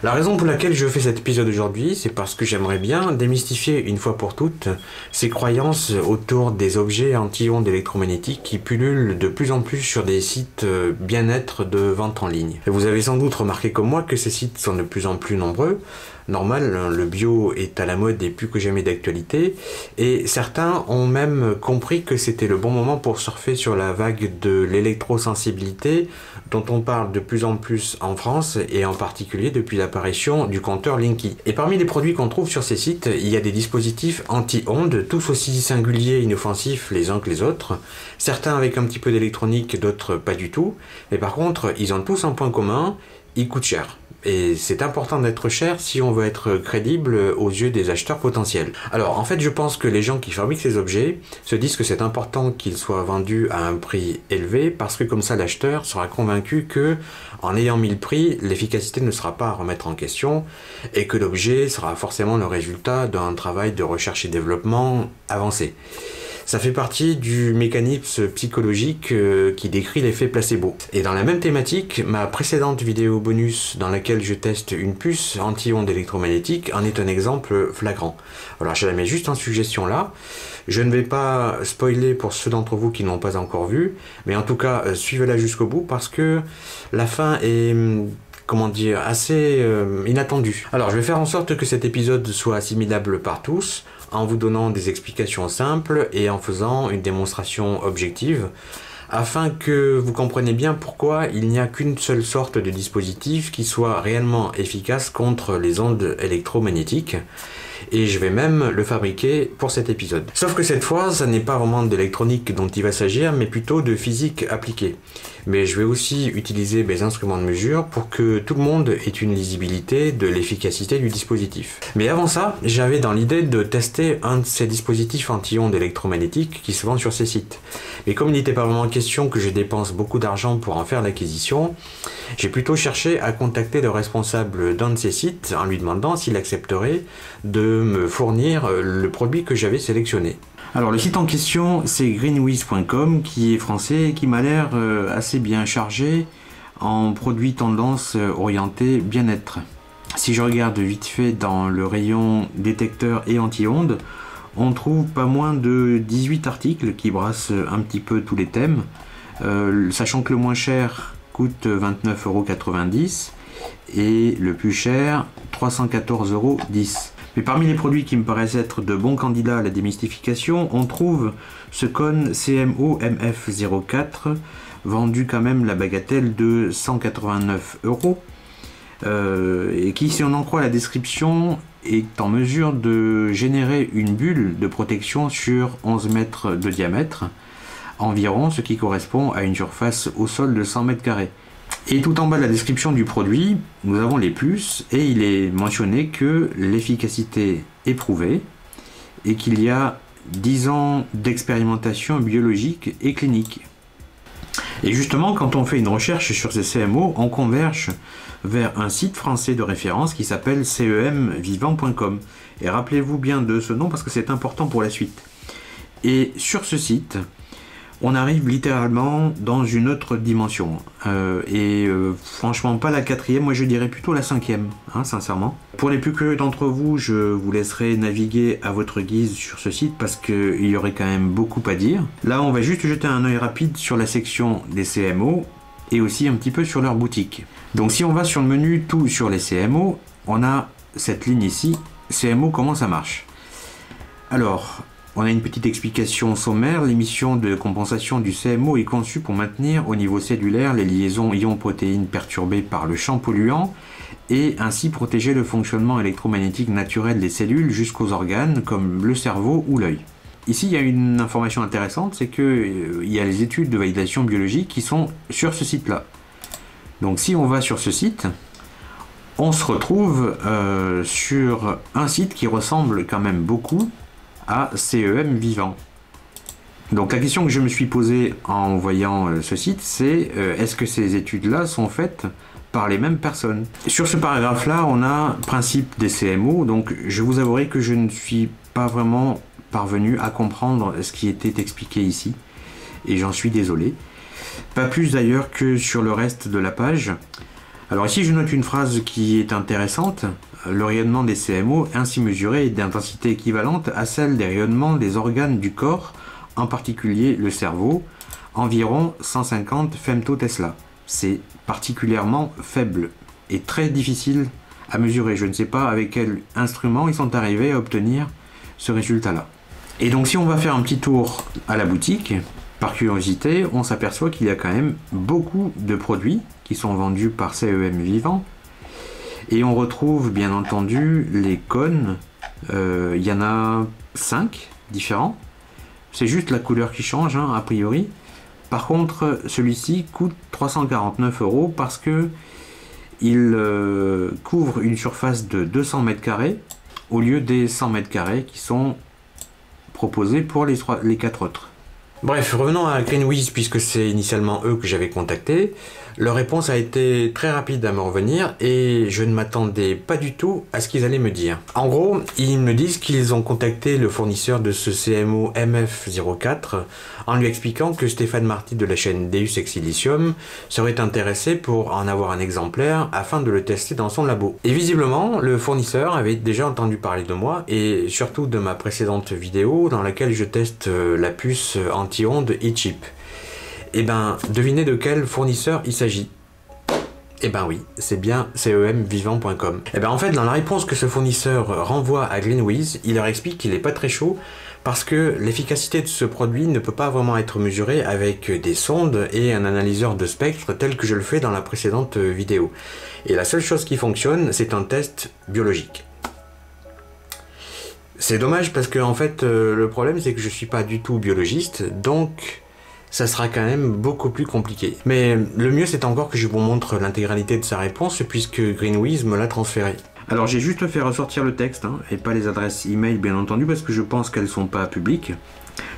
La raison pour laquelle je fais cet épisode aujourd'hui, c'est parce que j'aimerais bien démystifier une fois pour toutes ces croyances autour des objets anti-ondes électromagnétiques qui pullulent de plus en plus sur des sites bien-être de vente en ligne. Et vous avez sans doute remarqué comme moi que ces sites sont de plus en plus nombreux. Normal, le bio est à la mode et plus que jamais d'actualité, et certains ont même compris que c'était le bon moment pour surfer sur la vague de l'électrosensibilité dont on parle de plus en plus en France et en particulier depuis l'apparition du compteur Linky. Et parmi les produits qu'on trouve sur ces sites, il y a des dispositifs anti-ondes, tous aussi singuliers et inoffensifs les uns que les autres, certains avec un petit peu d'électronique, d'autres pas du tout, mais par contre ils ont tous un point commun, ils coûtent cher. Et c'est important d'être cher si on veut être crédible aux yeux des acheteurs potentiels. Alors en fait je pense que les gens qui fabriquent ces objets se disent que c'est important qu'ils soient vendus à un prix élevé parce que comme ça l'acheteur sera convaincu que en ayant mis le prix, l'efficacité ne sera pas à remettre en question et que l'objet sera forcément le résultat d'un travail de recherche et développement avancé. Ça fait partie du mécanisme psychologique qui décrit l'effet placebo. Et dans la même thématique, ma précédente vidéo bonus dans laquelle je teste une puce anti-ondes électromagnétiques en est un exemple flagrant. Alors je la mets juste en suggestion là. Je ne vais pas spoiler pour ceux d'entre vous qui n'ont pas encore vu, mais en tout cas suivez-la jusqu'au bout parce que la fin est assez inattendue. Alors je vais faire en sorte que cet épisode soit assimilable par tous, en vous donnant des explications simples et en faisant une démonstration objective, afin que vous compreniez bien pourquoi il n'y a qu'une seule sorte de dispositif qui soit réellement efficace contre les ondes électromagnétiques. Et je vais même le fabriquer pour cet épisode. Sauf que cette fois, ça n'est pas vraiment d'électronique dont il va s'agir, mais plutôt de physique appliquée. Mais je vais aussi utiliser mes instruments de mesure pour que tout le monde ait une lisibilité de l'efficacité du dispositif. Mais avant ça, j'avais dans l'idée de tester un de ces dispositifs anti-ondes électromagnétiques qui se vendent sur ces sites. Mais comme il n'était pas vraiment question que je dépense beaucoup d'argent pour en faire l'acquisition, j'ai plutôt cherché à contacter le responsable d'un de ces sites en lui demandant s'il accepterait de me fournir le produit que j'avais sélectionné. Alors le site en question c'est greenwiz.com qui est français et qui m'a l'air assez bien chargé en produits tendance orientés bien-être. Si je regarde vite fait dans le rayon détecteur et anti-ondes, on trouve pas moins de 18 articles qui brassent un petit peu tous les thèmes, sachant que le moins cher coûte 29,90 € et le plus cher 314,10 €. Mais parmi les produits qui me paraissent être de bons candidats à la démystification, on trouve ce cône CMO MF04, vendu quand même la bagatelle de 189 €, et qui, si on en croit la description, est en mesure de générer une bulle de protection sur 11 mètres de diamètre, environ, ce qui correspond à une surface au sol de 100 mètres carrés. Et tout en bas de la description du produit, nous avons les plus, et il est mentionné que l'efficacité est prouvée, et qu'il y a 10 ans d'expérimentation biologique et clinique. Et justement, quand on fait une recherche sur ces CMO, on converge vers un site français de référence qui s'appelle cemvivant.com. Et rappelez-vous bien de ce nom parce que c'est important pour la suite. Et sur ce site, on arrive littéralement dans une autre dimension. Franchement, pas la quatrième, moi je dirais plutôt la cinquième, sincèrement. Pour les plus curieux d'entre vous, je vous laisserai naviguer à votre guise sur ce site parce qu'il y aurait quand même beaucoup à dire. Là, on va juste jeter un œil rapide sur la section des CMO et aussi un petit peu sur leur boutique. Donc si on va sur le menu tout sur les CMO, on a cette ligne ici, CMO, comment ça marche. Alors, on a une petite explication sommaire. L'émission de compensation du CMO est conçue pour maintenir au niveau cellulaire les liaisons ions-protéines perturbées par le champ polluant et ainsi protéger le fonctionnement électromagnétique naturel des cellules jusqu'aux organes comme le cerveau ou l'œil. Ici, il y a une information intéressante, c'est qu'il y a les études de validation biologique qui sont sur ce site-là. Donc si on va sur ce site, on se retrouve sur un site qui ressemble quand même beaucoup à CEM Vivant. Donc la question que je me suis posée en voyant ce site, c'est est-ce que ces études-là sont faites par les mêmes personnes? Sur ce paragraphe-là, on a principe des CMO, donc je vous avouerai que je ne suis pas vraiment parvenu à comprendre ce qui était expliqué ici, et j'en suis désolé. Pas plus d'ailleurs que sur le reste de la page. Alors ici je note une phrase qui est intéressante. Le rayonnement des CMO ainsi mesuré est d'intensité équivalente à celle des rayonnements des organes du corps, en particulier le cerveau, environ 150 femtotesla. C'est particulièrement faible et très difficile à mesurer. Je ne sais pas avec quel instrument ils sont arrivés à obtenir ce résultat-là. Et donc si on va faire un petit tour à la boutique, par curiosité, on s'aperçoit qu'il y a quand même beaucoup de produits qui sont vendus par CEM Vivant. Et on retrouve bien entendu les cônes. Il y en a 5 différents. C'est juste la couleur qui change, hein, a priori. Par contre, celui-ci coûte 349 € parce que il couvre une surface de 200 m² au lieu des 100 m² qui sont proposés pour les 4 autres. Bref, revenons à Greenwiz puisque c'est initialement eux que j'avais contacté. Leur réponse a été très rapide à me revenir et je ne m'attendais pas du tout à ce qu'ils allaient me dire. En gros, ils me disent qu'ils ont contacté le fournisseur de ce CMO MF04 en lui expliquant que Stéphane Marty de la chaîne Deus Ex Silicium serait intéressé pour en avoir un exemplaire afin de le tester dans son labo. Et visiblement, le fournisseur avait déjà entendu parler de moi et surtout de ma précédente vidéo dans laquelle je teste la puce anti-ondes eChip. Et ben, devinez de quel fournisseur il s'agit. Et ben oui, c'est bien cemvivant.com. Et ben en fait, dans la réponse que ce fournisseur renvoie à Greenwiz, il leur explique qu'il n'est pas très chaud parce que l'efficacité de ce produit ne peut pas vraiment être mesurée avec des sondes et un analyseur de spectre tel que je le fais dans la précédente vidéo. Et la seule chose qui fonctionne, c'est un test biologique. C'est dommage parce que en fait, le problème c'est que je suis pas du tout biologiste, donc ça sera quand même beaucoup plus compliqué. Mais le mieux c'est encore que je vous montre l'intégralité de sa réponse puisque Greenwiz me l'a transféré. Alors j'ai juste fait ressortir le texte hein, et pas les adresses email bien entendu parce que je pense qu'elles sont pas publiques.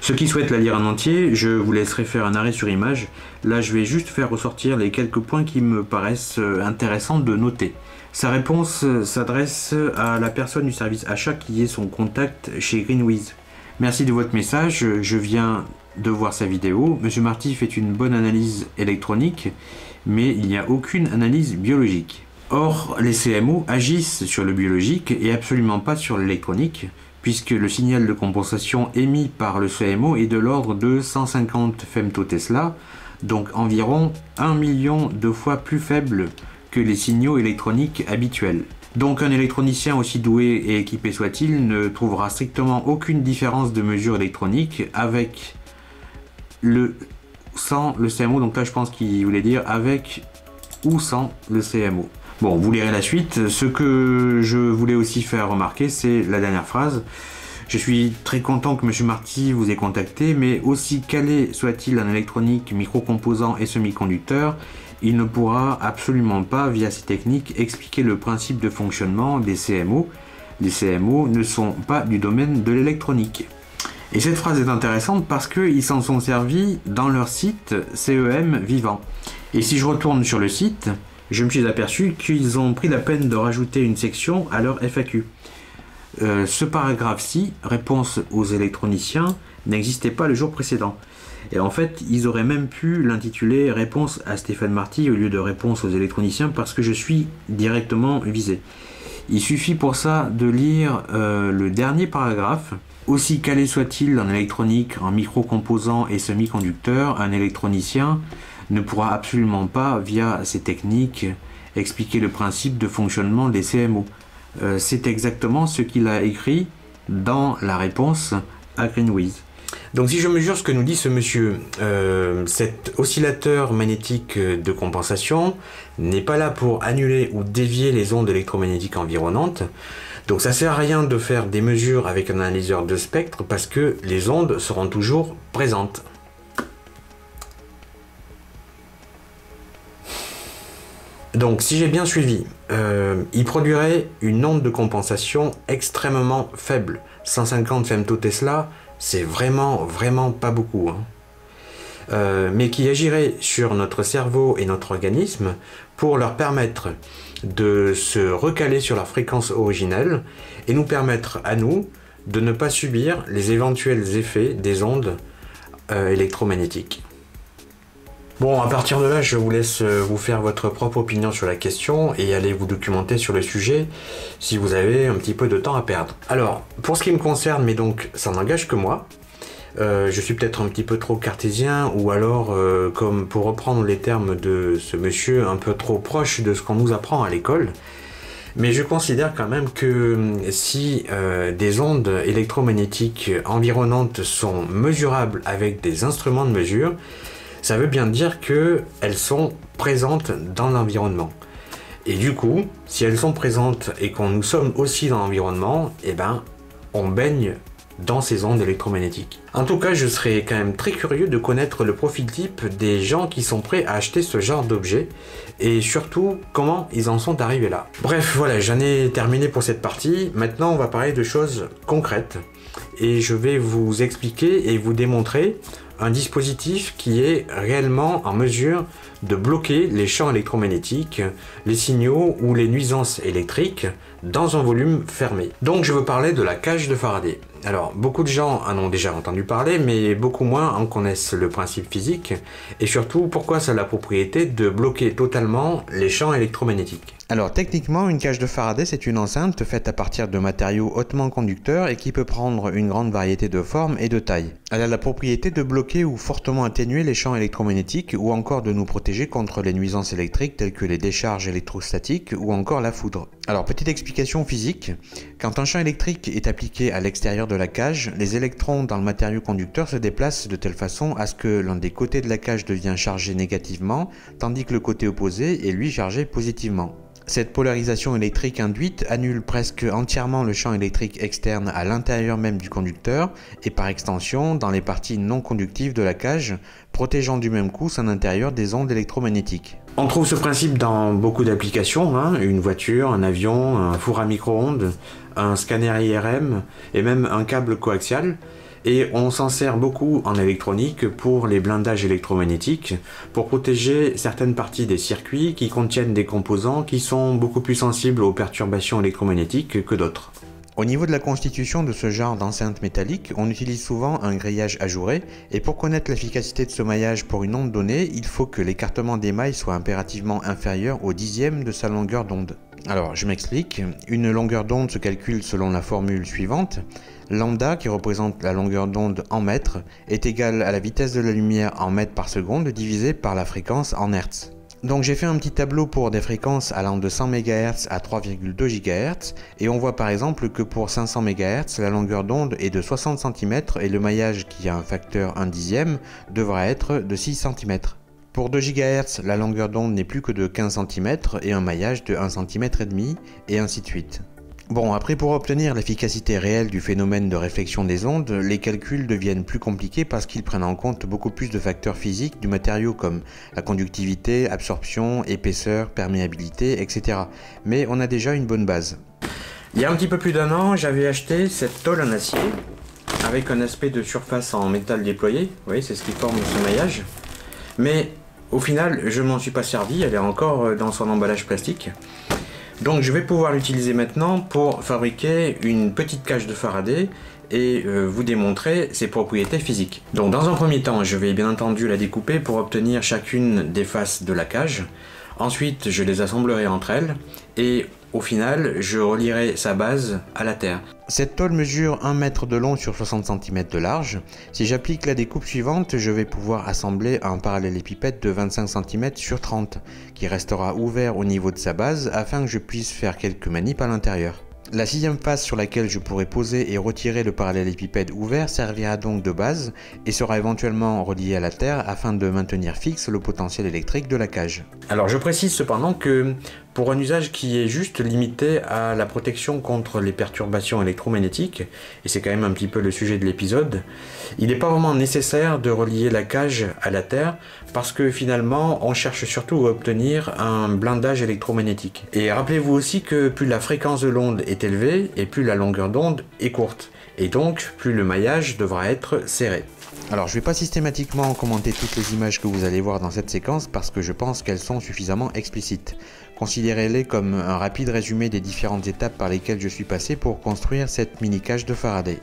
Ceux qui souhaitent la lire en entier, je vous laisserai faire un arrêt sur image. Là je vais juste faire ressortir les quelques points qui me paraissent intéressants de noter. Sa réponse s'adresse à la personne du service achat qui est son contact chez Greenwiz. Merci de votre message, je viens de voir sa vidéo. Monsieur Marty fait une bonne analyse électronique, mais il n'y a aucune analyse biologique. Or, les CMO agissent sur le biologique et absolument pas sur l'électronique, puisque le signal de compensation émis par le CMO est de l'ordre de 150 femtotesla, donc environ 1 million de fois plus faible que les signaux électroniques habituels. Donc un électronicien aussi doué et équipé soit-il ne trouvera strictement aucune différence de mesure électronique avec sans le CMO, donc là je pense qu'il voulait dire avec ou sans le CMO. Bon, vous lirez la suite. Ce que je voulais aussi faire remarquer, c'est la dernière phrase. Je suis très content que M. Marty vous ait contacté, mais aussi calé soit-il en électronique, microcomposants et semi-conducteurs, il ne pourra absolument pas, via ces techniques, expliquer le principe de fonctionnement des CMO. Les CMO ne sont pas du domaine de l'électronique. Et cette phrase est intéressante parce qu'ils s'en sont servis dans leur site CEM Vivant. Et si je retourne sur le site, je me suis aperçu qu'ils ont pris la peine de rajouter une section à leur FAQ. Ce paragraphe-ci, réponse aux électroniciens, n'existait pas le jour précédent. Et en fait, ils auraient même pu l'intituler réponse à Stéphane Marty au lieu de réponse aux électroniciens parce que je suis directement visé. Il suffit pour ça de lire le dernier paragraphe. Aussi calé soit-il en électronique, en microcomposants et semi-conducteurs, un électronicien ne pourra absolument pas, via ces techniques, expliquer le principe de fonctionnement des CMO. C'est exactement ce qu'il a écrit dans la réponse à Greenwiz. Donc si je mesure ce que nous dit ce monsieur, cet oscillateur magnétique de compensation n'est pas là pour annuler ou dévier les ondes électromagnétiques environnantes. Donc ça sert à rien de faire des mesures avec un analyseur de spectre parce que les ondes seront toujours présentes. Donc si j'ai bien suivi, il produirait une onde de compensation extrêmement faible. 150 femtotesla, c'est vraiment pas beaucoup. Mais qui agirait sur notre cerveau et notre organisme pour leur permettre de se recaler sur leur fréquence originelle et nous permettre à nous de ne pas subir les éventuels effets des ondes électromagnétiques. Bon, à partir de là, je vous laisse vous faire votre propre opinion sur la question et aller vous documenter sur le sujet si vous avez un petit peu de temps à perdre. Alors, pour ce qui me concerne, mais donc ça n'engage que moi, je suis peut-être un petit peu trop cartésien ou alors, comme pour reprendre les termes de ce monsieur, un peu trop proche de ce qu'on nous apprend à l'école. Mais je considère quand même que si des ondes électromagnétiques environnantes sont mesurables avec des instruments de mesure, ça veut bien dire qu'elles sont présentes dans l'environnement. Et du coup, si elles sont présentes et qu'on nous sommes aussi dans l'environnement, eh ben, on baigne dans ces ondes électromagnétiques. En tout cas, je serais quand même très curieux de connaître le profil type des gens qui sont prêts à acheter ce genre d'objet et surtout comment ils en sont arrivés là. Bref, voilà, j'en ai terminé pour cette partie. Maintenant, on va parler de choses concrètes et je vais vous expliquer et vous démontrer un dispositif qui est réellement en mesure de bloquer les champs électromagnétiques, les signaux ou les nuisances électriques dans un volume fermé. Donc je veux parler de la cage de Faraday. Alors beaucoup de gens en ont déjà entendu parler, mais beaucoup moins en connaissent le principe physique et surtout pourquoi ça a la propriété de bloquer totalement les champs électromagnétiques. Alors techniquement, une cage de Faraday, c'est une enceinte faite à partir de matériaux hautement conducteurs et qui peut prendre une grande variété de formes et de tailles. Elle a la propriété de bloquer ou fortement atténuer les champs électromagnétiques ou encore de nous protéger contre les nuisances électriques telles que les décharges électrostatiques ou encore la foudre. Alors petite explication physique, quand un champ électrique est appliqué à l'extérieur de la cage, les électrons dans le matériau conducteur se déplacent de telle façon à ce que l'un des côtés de la cage devient chargé négativement, tandis que le côté opposé est lui chargé positivement. Cette polarisation électrique induite annule presque entièrement le champ électrique externe à l'intérieur même du conducteur et par extension dans les parties non conductives de la cage, protégeant du même coup son intérieur des ondes électromagnétiques. On trouve ce principe dans beaucoup d'applications, une voiture, un avion, un four à micro-ondes, un scanner IRM et même un câble coaxial. Et on s'en sert beaucoup en électronique pour les blindages électromagnétiques, pour protéger certaines parties des circuits qui contiennent des composants qui sont beaucoup plus sensibles aux perturbations électromagnétiques que d'autres. Au niveau de la constitution de ce genre d'enceinte métallique, on utilise souvent un grillage ajouré, et pour connaître l'efficacité de ce maillage pour une onde donnée, il faut que l'écartement des mailles soit impérativement inférieur au dixième de sa longueur d'onde. Alors, je m'explique, une longueur d'onde se calcule selon la formule suivante. Lambda, qui représente la longueur d'onde en mètres, est égal à la vitesse de la lumière en mètres par seconde divisé par la fréquence en hertz. Donc j'ai fait un petit tableau pour des fréquences allant de 100 MHz à 3,2 GHz et on voit par exemple que pour 500 MHz, la longueur d'onde est de 60 cm et le maillage qui a un facteur 1/10 devra être de 6 cm. Pour 2 GHz, la longueur d'onde n'est plus que de 15 cm et un maillage de 1,5 cm et ainsi de suite. Bon, après pour obtenir l'efficacité réelle du phénomène de réflexion des ondes, les calculs deviennent plus compliqués parce qu'ils prennent en compte beaucoup plus de facteurs physiques du matériau comme la conductivité, absorption, épaisseur, perméabilité, etc. Mais on a déjà une bonne base. Il y a un petit peu plus d'1 an, j'avais acheté cette tôle en acier avec un aspect de surface en métal déployé, vous voyez, c'est ce qui forme ce maillage. Mais au final, je m'en suis pas servi, elle est encore dans son emballage plastique. Donc je vais pouvoir l'utiliser maintenant pour fabriquer une petite cage de Faraday et vous démontrer ses propriétés physiques. Donc dans un premier temps, je vais bien entendu la découper pour obtenir chacune des faces de la cage. Ensuite, je les assemblerai entre elles et au final, je relierai sa base à la terre. Cette tôle mesure 1 mètre de long sur 60 cm de large. Si j'applique la découpe suivante, je vais pouvoir assembler un parallélépipède de 25 cm sur 30, qui restera ouvert au niveau de sa base afin que je puisse faire quelques manips à l'intérieur. La 6e face sur laquelle je pourrai poser et retirer le parallélépipède ouvert servira donc de base et sera éventuellement relié à la terre afin de maintenir fixe le potentiel électrique de la cage. Alors je précise cependant que pour un usage qui est juste limité à la protection contre les perturbations électromagnétiques, et c'est quand même un petit peu le sujet de l'épisode, il n'est pas vraiment nécessaire de relier la cage à la terre parce que finalement on cherche surtout à obtenir un blindage électromagnétique. Et rappelez-vous aussi que plus la fréquence de l'onde est élevée et plus la longueur d'onde est courte, et donc plus le maillage devra être serré. Alors je ne vais pas systématiquement commenter toutes les images que vous allez voir dans cette séquence parce que je pense qu'elles sont suffisamment explicites. Considérez-les comme un rapide résumé des différentes étapes par lesquelles je suis passé pour construire cette mini cage de Faraday.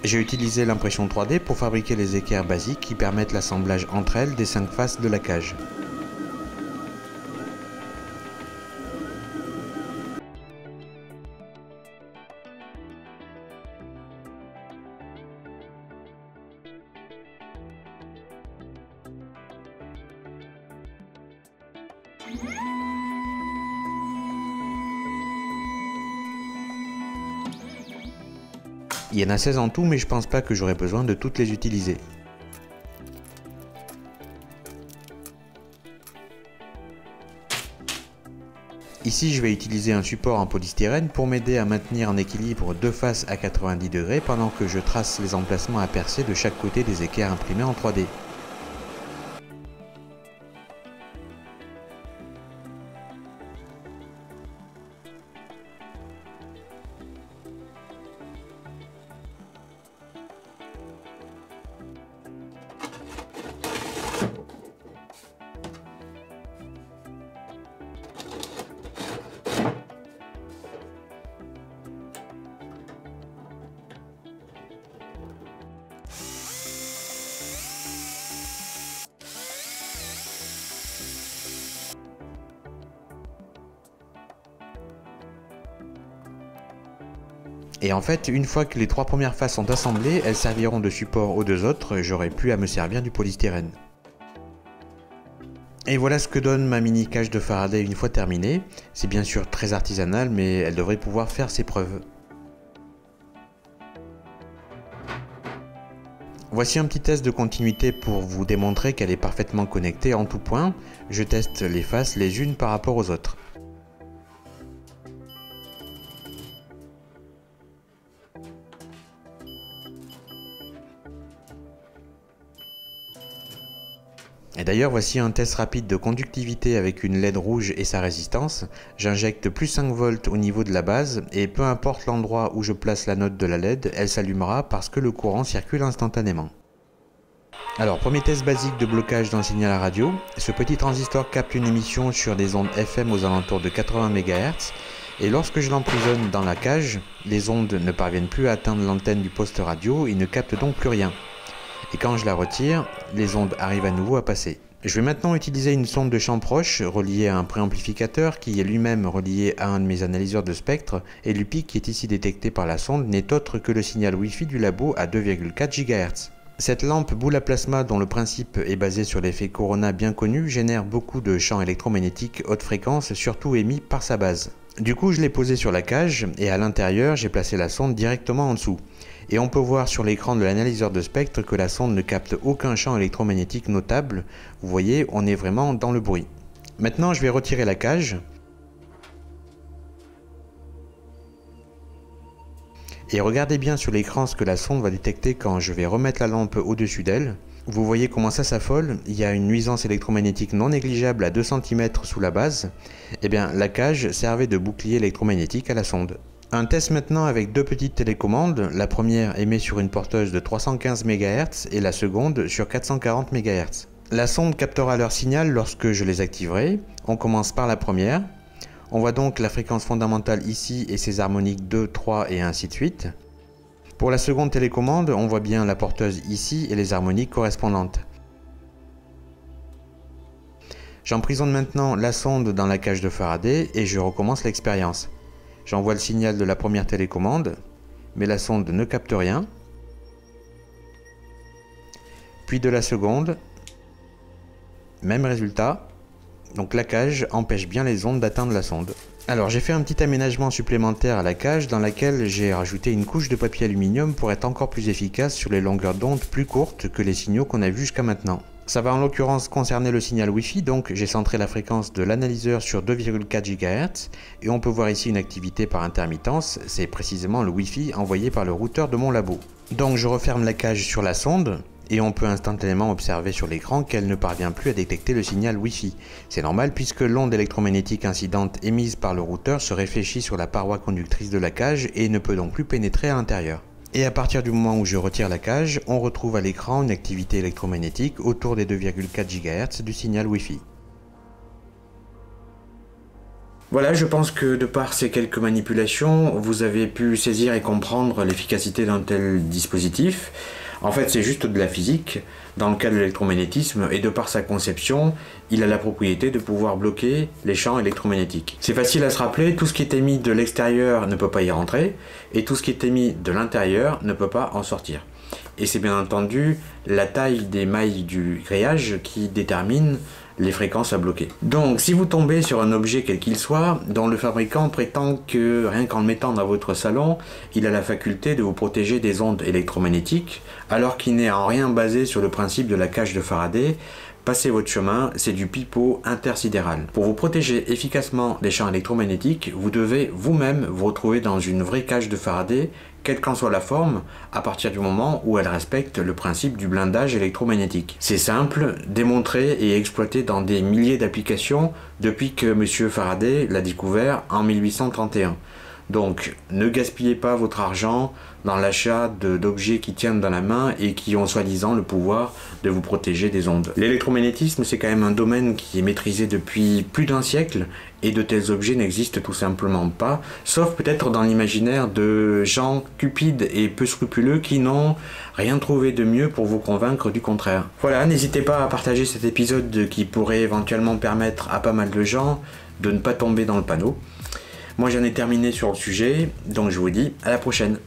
J'ai utilisé l'impression 3D pour fabriquer les équerres basiques qui permettent l'assemblage entre elles des 5 faces de la cage. Il y en a 16 en tout, mais je pense pas que j'aurai besoin de toutes les utiliser. Ici, je vais utiliser un support en polystyrène pour m'aider à maintenir en équilibre deux faces à 90 degrés pendant que je trace les emplacements à percer de chaque côté des équerres imprimées en 3D. Et en fait, une fois que les 3 premières faces sont assemblées, elles serviront de support aux 2 autres, j'aurai plus à me servir du polystyrène. Et voilà ce que donne ma mini cage de Faraday une fois terminée. C'est bien sûr très artisanal, mais elle devrait pouvoir faire ses preuves. Voici un petit test de continuité pour vous démontrer qu'elle est parfaitement connectée en tout point. Je teste les faces les unes par rapport aux autres. Et d'ailleurs, voici un test rapide de conductivité avec une LED rouge et sa résistance. J'injecte plus 5 volts au niveau de la base et peu importe l'endroit où je place la note de la LED, elle s'allumera parce que le courant circule instantanément. Alors, premier test basique de blocage d'un signal à radio. Ce petit transistor capte une émission sur des ondes FM aux alentours de 80 MHz. Et lorsque je l'emprisonne dans la cage, les ondes ne parviennent plus à atteindre l'antenne du poste radio et ne captent donc plus rien. Et quand je la retire, les ondes arrivent à nouveau à passer. Je vais maintenant utiliser une sonde de champ proche reliée à un préamplificateur qui est lui-même relié à un de mes analyseurs de spectre, et l'UPI qui est ici détecté par la sonde n'est autre que le signal Wi-Fi du labo à 2,4 GHz. Cette lampe boule à plasma dont le principe est basé sur l'effet Corona bien connu génère beaucoup de champs électromagnétiques haute fréquence, surtout émis par sa base. Du coup, je l'ai posée sur la cage et à l'intérieur, j'ai placé la sonde directement en dessous. Et on peut voir sur l'écran de l'analyseur de spectre que la sonde ne capte aucun champ électromagnétique notable. Vous voyez, on est vraiment dans le bruit. Maintenant, je vais retirer la cage. Et regardez bien sur l'écran ce que la sonde va détecter quand je vais remettre la lampe au-dessus d'elle. Vous voyez comment ça s'affole, il y a une nuisance électromagnétique non négligeable à 2 cm sous la base. Eh bien, la cage servait de bouclier électromagnétique à la sonde. Un test maintenant avec 2 petites télécommandes. La première émet sur une porteuse de 315 MHz et la seconde sur 440 MHz. La sonde captera leur signal lorsque je les activerai. On commence par la première. On voit donc la fréquence fondamentale ici et ses harmoniques 2, 3 et ainsi de suite. Pour la seconde télécommande, on voit bien la porteuse ici et les harmoniques correspondantes. J'emprisonne maintenant la sonde dans la cage de Faraday et je recommence l'expérience. J'envoie le signal de la première télécommande, mais la sonde ne capte rien. Puis de la seconde, même résultat. Donc la cage empêche bien les ondes d'atteindre la sonde. Alors j'ai fait un petit aménagement supplémentaire à la cage dans laquelle j'ai rajouté une couche de papier aluminium pour être encore plus efficace sur les longueurs d'onde plus courtes que les signaux qu'on a vus jusqu'à maintenant. Ça va en l'occurrence concerner le signal Wi-Fi, donc j'ai centré la fréquence de l'analyseur sur 2,4 GHz et on peut voir ici une activité par intermittence, c'est précisément le Wi-Fi envoyé par le routeur de mon labo. Donc je referme la cage sur la sonde et on peut instantanément observer sur l'écran qu'elle ne parvient plus à détecter le signal Wi-Fi. C'est normal puisque l'onde électromagnétique incidente émise par le routeur se réfléchit sur la paroi conductrice de la cage et ne peut donc plus pénétrer à l'intérieur. Et à partir du moment où je retire la cage, on retrouve à l'écran une activité électromagnétique autour des 2,4 GHz du signal Wi-Fi. Voilà, je pense que de par ces quelques manipulations, vous avez pu saisir et comprendre l'efficacité d'un tel dispositif. En fait, c'est juste de la physique. Dans le cas de l'électromagnétisme, et de par sa conception, il a la propriété de pouvoir bloquer les champs électromagnétiques. C'est facile à se rappeler, tout ce qui est émis de l'extérieur ne peut pas y rentrer, et tout ce qui est émis de l'intérieur ne peut pas en sortir. Et c'est bien entendu la taille des mailles du grillage qui détermine les fréquences à bloquer. Donc si vous tombez sur un objet quel qu'il soit, dont le fabricant prétend que rien qu'en le mettant dans votre salon, il a la faculté de vous protéger des ondes électromagnétiques, alors qu'il n'est en rien basé sur le principe de la cage de Faraday, passez votre chemin, c'est du pipeau intersidéral. Pour vous protéger efficacement des champs électromagnétiques, vous devez vous-même vous retrouver dans une vraie cage de Faraday, quelle qu'en soit la forme, à partir du moment où elle respecte le principe du blindage électromagnétique. C'est simple, démontré et exploité dans des milliers d'applications depuis que M. Faraday l'a découvert en 1831. Donc, ne gaspillez pas votre argent dans l'achat d'objets qui tiennent dans la main et qui ont soi-disant le pouvoir de vous protéger des ondes. L'électromagnétisme, c'est quand même un domaine qui est maîtrisé depuis plus d'un siècle et de tels objets n'existent tout simplement pas, sauf peut-être dans l'imaginaire de gens cupides et peu scrupuleux qui n'ont rien trouvé de mieux pour vous convaincre du contraire. Voilà, n'hésitez pas à partager cet épisode qui pourrait éventuellement permettre à pas mal de gens de ne pas tomber dans le panneau. Moi j'en ai terminé sur le sujet, donc je vous dis à la prochaine.